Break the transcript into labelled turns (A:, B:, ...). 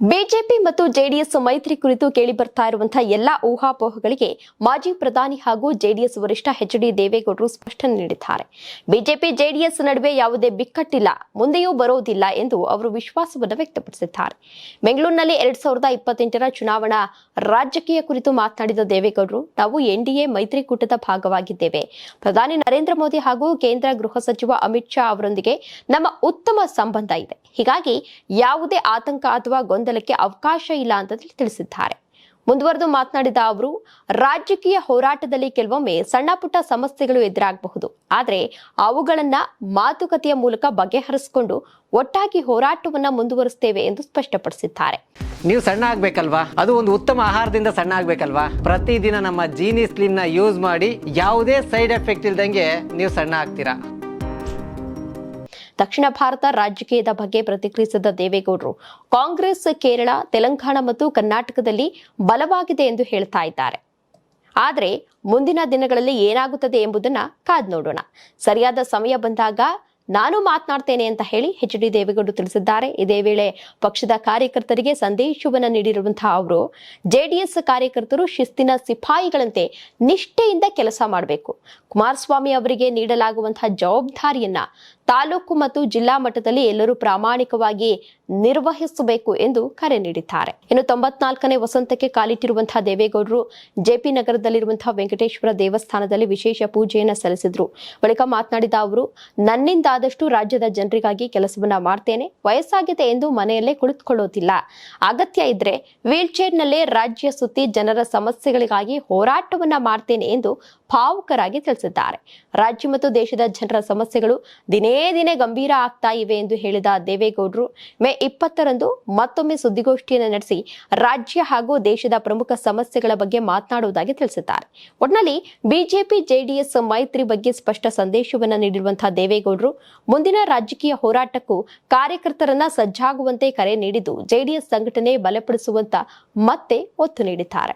A: BJP ಮತ್ತು JDS ಮೈತ್ರಿ ಕುರಿತು ಕೇಳಿ ಬರ್ತಾ ಇರುವಂತಹ ಎಲ್ಲಾ ಊಹಾಪೋಹಗಳಿಗೆ ಮಾಜಿ ಪ್ರಧಾನಿ ಹಾಗೂ ಜೆಡಿಎಸ್ ವರಿಷ್ಠ ಎಚ್.ಡಿ. ದೇವೇಗೌಡರು ಸ್ಪಷ್ಟನೆ ನೀಡಿದ್ದಾರೆ. ಬಿಜೆಪಿ ಜೆಡಿಎಸ್ ನಡುವೆ ಯಾವುದೇ ಬಿಕ್ಕಟ್ಟಿಲ್ಲ, ಮುಂದೆಯೂ ಬರೋದಿಲ್ಲ ಎಂದು ಅವರು ವಿಶ್ವಾಸವನ್ನು ವ್ಯಕ್ತಪಡಿಸಿದ್ದಾರೆ. ಬೆಂಗಳೂರಿನಲ್ಲಿ 2028ರ ಚುನಾವಣಾ ರಾಜಕೀಯ ಕುರಿತು ಮಾತನಾಡಿದ ದೇವೇಗೌಡರು, ನಾವು ಎನ್ಡಿಎ ಮೈತ್ರಿಕೂಟದ ಭಾಗವಾಗಿದ್ದೇವೆ. ಪ್ರಧಾನಿ ನರೇಂದ್ರ ಮೋದಿ ಹಾಗೂ ಕೇಂದ್ರ ಗೃಹ ಸಚಿವ ಅಮಿತ್ ಶಾ ಅವರೊಂದಿಗೆ ನಮ್ಮ ಉತ್ತಮ ಸಂಬಂಧ ಇದೆ. ಹೀಗಾಗಿ ಯಾವುದೇ ಆತಂಕ ಅಥವಾ ಗೊಂದಲಕ್ಕೆ ಅವಕಾಶ ಇಲ್ಲ ಅಂತ ತಿಳಿಸಿದ್ದಾರೆ. ಮುಂದುವರೆದು ಮಾತನಾಡಿದ ಅವರು, ರಾಜಕೀಯ ಹೋರಾಟದಲ್ಲಿ ಕೆಲವೊಮ್ಮೆ ಸಣ್ಣ ಪುಟ್ಟ ಸಮಸ್ಯೆಗಳು ಎದುರಾಗಬಹುದು, ಆದರೆ ಅವುಗಳನ್ನ ಮಾತುಕತೆಯ ಮೂಲಕ ಬಗೆಹರಿಸಿಕೊಂಡು ಒಟ್ಟಾಗಿ ಹೋರಾಟವನ್ನ ಮುಂದುವರಿಸುತ್ತೇವೆ ಎಂದು ಸ್ಪಷ್ಟಪಡಿಸಿದ್ದಾರೆ.
B: ನೀವು ಸಣ್ಣ ಆಗ್ಬೇಕಲ್ವಾ, ಅದು ಒಂದು ಉತ್ತಮ ಆಹಾರದಿಂದ ಸಣ್ಣ ಆಗ್ಬೇಕಲ್ವಾ. ಪ್ರತಿದಿನ ನಮ್ಮ ಜೀನಿ ಸ್ಲಿಮ್ ನ ಯೂಸ್ ಮಾಡಿ ಯಾವುದೇ ಸೈಡ್ ಎಫೆಕ್ಟ್ ಇಲ್ದಂಗೆ ನೀವು ಸಣ್ಣ ಆಗ್ತೀರಾ.
A: ದಕ್ಷಿಣ ಭಾರತ ರಾಜಕೀಯದ ಬಗ್ಗೆ ಪ್ರತಿಕ್ರಿಯಿಸಿದ ದೇವೇಗೌಡರು, ಕಾಂಗ್ರೆಸ್ ಕೇರಳ, ತೆಲಂಗಾಣ ಮತ್ತು ಕರ್ನಾಟಕದಲ್ಲಿ ಬಲವಾಗಿದೆ ಎಂದು ಹೇಳ್ತಾ ಇದ್ದಾರೆ. ಆದರೆ ಮುಂದಿನ ದಿನಗಳಲ್ಲಿ ಏನಾಗುತ್ತದೆ ಎಂಬುದನ್ನ ಕಾದ್ ನೋಡೋಣ. ಸರಿಯಾದ ಸಮಯ ಬಂದಾಗ ನಾನು ಮಾತನಾಡ್ತೇನೆ ಅಂತ ಹೇಳಿ ಎಚ್.ಡಿ. ದೇವೇಗೌಡರು ತಿಳಿಸಿದ್ದಾರೆ. ಇದೇ ವೇಳೆ ಪಕ್ಷದ ಕಾರ್ಯಕರ್ತರಿಗೆ ಸಂದೇಶವನ್ನು ನೀಡಿರುವಂತಹ ಅವರು, ಜೆಡಿಎಸ್ ಕಾರ್ಯಕರ್ತರು ಶಿಸ್ತಿನ ಸಿಪಾಯಿಗಳಂತೆ ನಿಷ್ಠೆಯಿಂದ ಕೆಲಸ ಮಾಡಬೇಕು. ಕುಮಾರಸ್ವಾಮಿ ಅವರಿಗೆ ನೀಡಲಾಗುವಂತಹ ಜವಾಬ್ದಾರಿಯನ್ನ ತಾಲೂಕು ಮತ್ತು ಜಿಲ್ಲಾ ಮಟ್ಟದಲ್ಲಿ ಎಲ್ಲರೂ ಪ್ರಾಮಾಣಿಕವಾಗಿ ನಿರ್ವಹಿಸಬೇಕು ಎಂದು ಕರೆ ನೀಡಿದ್ದಾರೆ. ಇನ್ನು 94ನೇ ವಸಂತಕ್ಕೆ ಕಾಲಿಟ್ಟಿರುವಂತಹ ದೇವೇಗೌಡರು ಜೆಪಿ ನಗರದಲ್ಲಿರುವಂತಹ ವೆಂಕಟೇಶ್ವರ ದೇವಸ್ಥಾನದಲ್ಲಿ ವಿಶೇಷ ಪೂಜೆಯನ್ನು ಸಲ್ಲಿಸಿದ್ರು. ಬಳಿಕ ಮಾತನಾಡಿದ ಅವರು, ನನ್ನಿಂದಾದಷ್ಟು ರಾಜ್ಯದ ಜನರಿಗಾಗಿ ಕೆಲಸವನ್ನ ಮಾಡ್ತೇನೆ. ವಯಸ್ಸಾಗಿದೆ ಎಂದು ಮನೆಯಲ್ಲೇ ಕುಳಿತುಕೊಳ್ಳೋದಿಲ್ಲ. ಅಗತ್ಯ ಇದ್ರೆ ವೀಲ್ ಚೇರ್ನಲ್ಲೇ ರಾಜ್ಯ ಸುತ್ತಿ ಜನರ ಸಮಸ್ಯೆಗಳಿಗಾಗಿ ಹೋರಾಟವನ್ನ ಮಾಡ್ತೇನೆ ಎಂದು ಭಾವುಕರಾಗಿ ತಿಳಿಸಿದ್ದಾರೆ. ರಾಜ್ಯ ಮತ್ತು ದೇಶದ ಜನರ ಸಮಸ್ಯೆಗಳು ದಿನೇ ಗಂಭೀರ ಆಗ್ತಾ ಇವೆ ಎಂದು ಹೇಳಿದ ದೇವೇಗೌಡರು ಮೇ 20ರಂದು ಮತ್ತೊಮ್ಮೆ ಸುದ್ದಿಗೋಷ್ಠಿಯನ್ನು ನಡೆಸಿ ರಾಜ್ಯ ಹಾಗೂ ದೇಶದ ಪ್ರಮುಖ ಸಮಸ್ಯೆಗಳ ಬಗ್ಗೆ ಮಾತನಾಡುವುದಾಗಿ ತಿಳಿಸಿದ್ದಾರೆ. ಒಟ್ನಲ್ಲಿ ಬಿಜೆಪಿ ಜೆಡಿಎಸ್ ಮೈತ್ರಿ ಬಗ್ಗೆ ಸ್ಪಷ್ಟ ಸಂದೇಶವನ್ನು ನೀಡಿರುವಂತಹ ದೇವೇಗೌಡರು ಮುಂದಿನ ರಾಜಕೀಯ ಹೋರಾಟಕ್ಕೂ ಕಾರ್ಯಕರ್ತರನ್ನ ಸಜ್ಜಾಗುವಂತೆ ಕರೆ ನೀಡಿದ್ದು ಜೆಡಿಎಸ್ ಸಂಘಟನೆ ಬಲಪಡಿಸುವಂತ ಮತ್ತೆ ಒತ್ತು ನೀಡಿದ್ದಾರೆ.